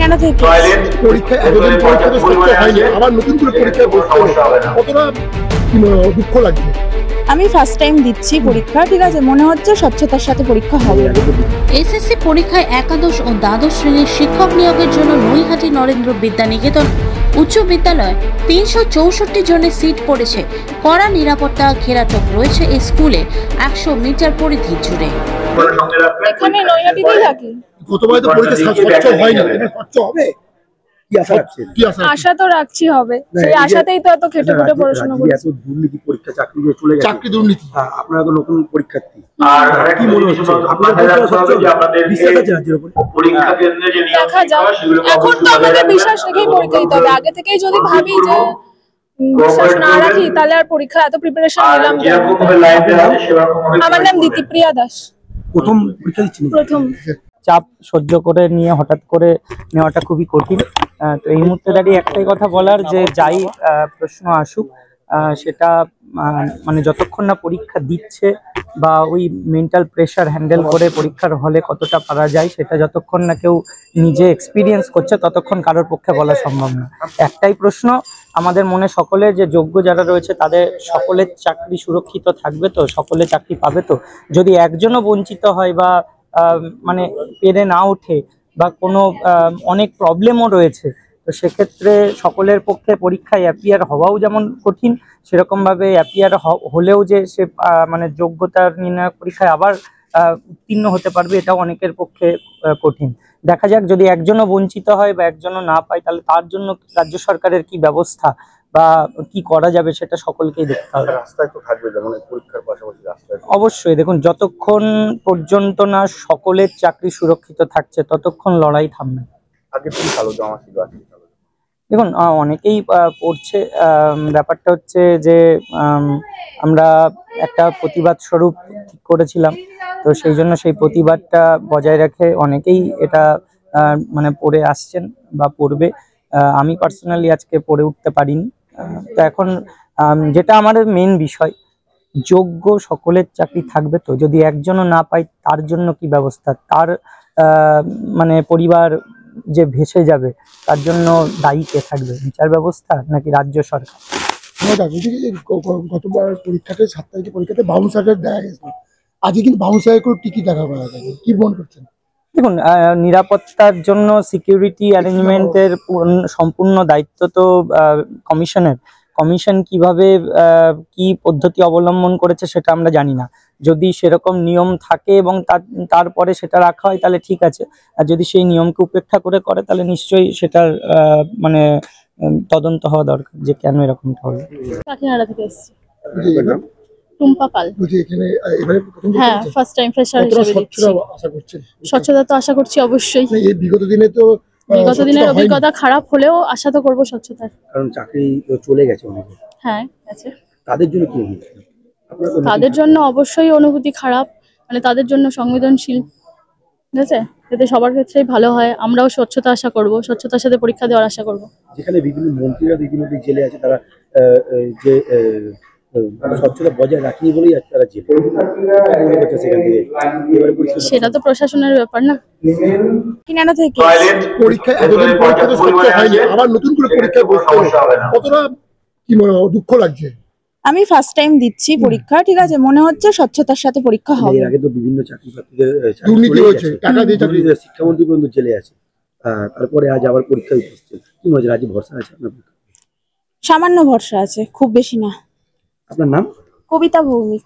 কিনারা থেকে পরীক্ষা এতদিন পরীক্ষা তো সত্য হয়নি, আবার নতুন করে পরীক্ষায় বসতে হবে, কতটা দুঃখ লাগছে? আমি ফার্স্ট টাইম দিচ্ছি পরীক্ষা, ঠিক আছে, মনে হচ্ছে স্বচ্ছতার সাথে পরীক্ষা হবে। এসএসসি পরীক্ষায় একাদশ ও দ্বাদশ শ্রেণীর শিক্ষক নিয়োগের জন্য নৈহাটি নরেন্দ্র বিদ্যানিকেতন উচ্চ বিদ্যালয় ৩৬৪ জনের সিট পড়েছে। কড়া নিরাপত্তা ঘেরাটোপ রয়েছে এই স্কুলে ১০০ মিটার পরিধি জুড়ে। এখানে নৈহাটিতেই থাকি। গতবার তো পরীক্ষা স্বচ্ছ হয়নি, এবার স্বচ্ছ হবে কি আশা রাখছেন? কি আশা তো রাখছি হবে, সেই আশাতেই তো এত খেটে খুঁটে পড়াশোনা করছি। এত দুর্নীতি পরীক্ষা চাকরি দিয়ে চলে গেছে, চাকরি দুর্নীতি। আপনারা তো নতুন পরীক্ষার্থী, আর কি মনে হচ্ছে আপনাদের বিশ্বাস আছে রাজ্যের উপরে? পরীক্ষা কেন্দ্রে যে নিয়ম দেখা যাক, এখন তো আমাদের বিশ্বাস রেখেই পরীক্ষা দিতে হবে। আগে থেকেই যদি ভাবি যে বিশ্বাস না রাখি, তাহলে আর পরীক্ষা এত প্রিপারেশন নিলাম কেন? আমার নাম দিতিপ্রিয়া দাস। প্রথম পরীক্ষা দিচ্ছেন? প্রথম। চাপ সহ্য করে নিয়ে হঠাৎ করে নেওয়াটা খুবই কঠিন। তো এই মুহূর্তে দাঁড়িয়ে একটাই কথা বলার, যে যাই প্রশ্ন আসুক সেটা মানে যতক্ষণ না পরীক্ষা দিচ্ছে বা ওই মেন্টাল প্রেশার হ্যান্ডেল করে পরীক্ষার হলে কতটা পারা যায়, সেটা যতক্ষণ না কেউ নিজে এক্সপিরিয়েন্স করছে ততক্ষণ কারোর পক্ষে বলা সম্ভব না। একটাই প্রশ্ন আমাদের মনে সকলে, যে যোগ্য যারা রয়েছে তাদের সকলের চাকরি সুরক্ষিত থাকবে তো, সকলে চাকরি পাবে তো? যদি একজনও বঞ্চিত হয় বা মানে পেরে না ওঠে বা কোনো অনেক প্রবলেমও রয়েছে, তো সেক্ষেত্রে সকলের পক্ষে পরীক্ষায় অ্যাপিয়ার হওয়াও যেমন কঠিন, সেরকমভাবে অ্যাপিয়ার হলেও যে সে মানে যোগ্যতার নির্ণায়ক পরীক্ষায় আবার উত্তীর্ণ হতে পারবে, এটাও অনেকের পক্ষে কঠিন। দেখা যাক, যদি একজনও বঞ্চিত হয় বা একজনও না পায়, তাহলে তার জন্য রাজ্য সরকারের কি ব্যবস্থা বা কি করা যাবে সেটা সকলকেই দেখতে হবে। রাস্তায় তো থাকবে, যেমন পরীক্ষার পাশাপাশি রাস্তায় অবশ্যই দেখুন, যতক্ষণ পর্যন্ত না সকলের চাকরি সুরক্ষিত থাকছে ততক্ষণ লড়াই থামবে। আগে কি ভালো জমা ছিল? দেখুন, অনেকেই পড়ছে। ব্যাপারটা হচ্ছে যে আমরা একটা প্রতিবাদ স্বরূপ ঠিক করেছিলাম, তো সেই জন্য সেই প্রতিবাদটা বজায় রেখে অনেকেই এটা মানে পড়ে আসছেন বা পড়বে। আমি পার্সোনালি আজকে পড়ে উঠতে পারিনি। তো এখন যেটা আমাদের মেন বিষয়, যোগ্য সকলের চাকরি থাকবে তো? যদি একজনও না পাই, তার জন্য কি ব্যবস্থা? তার মানে পরিবার যে ভেসে যাবে, তার জন্য দায়ী কে থাকবে? বিচার ব্যবস্থা নাকি রাজ্য সরকার? গতবার পরীক্ষাতে 7 তারিখে পরীক্ষাতে বাউন্সারের দেখা গেছে, আজকে কিন্তু বাউন্সারের কোনো টিকিট দেখা করা যায়। কি মনে করছেন? দেখুন, নিরাপত্তার জন্য সিকিউরিটি অ্যারেঞ্জমেন্টের সম্পূর্ণ দায়িত্ব তো কমিশনের। কমিশন কিভাবে কি পদ্ধতি অবলম্বন করেছে সেটা আমরা জানি না। যদি সেরকম নিয়ম থাকে এবং তারপরে সেটা রাখা হয় তাহলে ঠিক আছে, আর যদি সেই নিয়মকে উপেক্ষা করে তাহলে নিশ্চয়ই সেটার মানে তদন্ত হওয়া দরকার, যে কেন এরকমটা হলো। কাকিনাড়া থেকে এসেছি। টুম্পা পাল। এখানে এবারে হ্যাঁ, ফার্স্ট টাইম ফ্রেশার হিসেবে দিচ্ছি। আশা করছেন? স্বচ্ছতা তো আশা করছি অবশ্যই। এই বিগত দিনে তো বিগত দিনের অভিজ্ঞতা খারাপ হলেও আশা তো করবো স্বচ্ছতার। কারণ চাকরি তো চলে গেছে অনেকে, হ্যাঁ আছে। তাদের জন্য কি হবে? তাদের জন্য অবশ্যই অনুভূতি খারাপ, মানে তাদের জন্য সংবেদনশীল, ঠিক আছে, যাতে সবার ক্ষেত্রেই ভালো হয়। আমরাও স্বচ্ছতা আশা করব, স্বচ্ছতার সাথে পরীক্ষা দেওয়ার আশা করব। যেখানে বিভিন্ন মন্ত্রীরা বিভিন্ন জেলে আছে, তারা যে স্বচ্ছতা বজায় রাখেনি বলেই তারা জেলে। সেটা তো প্রশাসনের ব্যাপার না। কিনারা থেকে পরীক্ষা এতদিন পরীক্ষা তো সত্য হয়নি, আবার নতুন করে পরীক্ষায় বসতে হবে, কতটা কি দুঃখ লাগছে? আমি ফার্স্ট টাইম দিচ্ছি পরীক্ষা, ঠিক আছে, মনে হচ্ছে স্বচ্ছতার সাথে পরীক্ষা হবে। এর আগে তো বিভিন্ন চাকরি প্রার্থীদের দুর্নীতি হয়েছে, টাকা দিয়ে চাকরি, শিক্ষামন্ত্রী পর্যন্ত জেলে আছে, তারপরে আজ আবার পরীক্ষা দিচ্ছে। কি মনে হচ্ছে, রাজ্যে ভরসা আছে আপনার? সামান্য ভরসা আছে, খুব বেশি না। আপনার নাম? কবিতা ভৌমিক।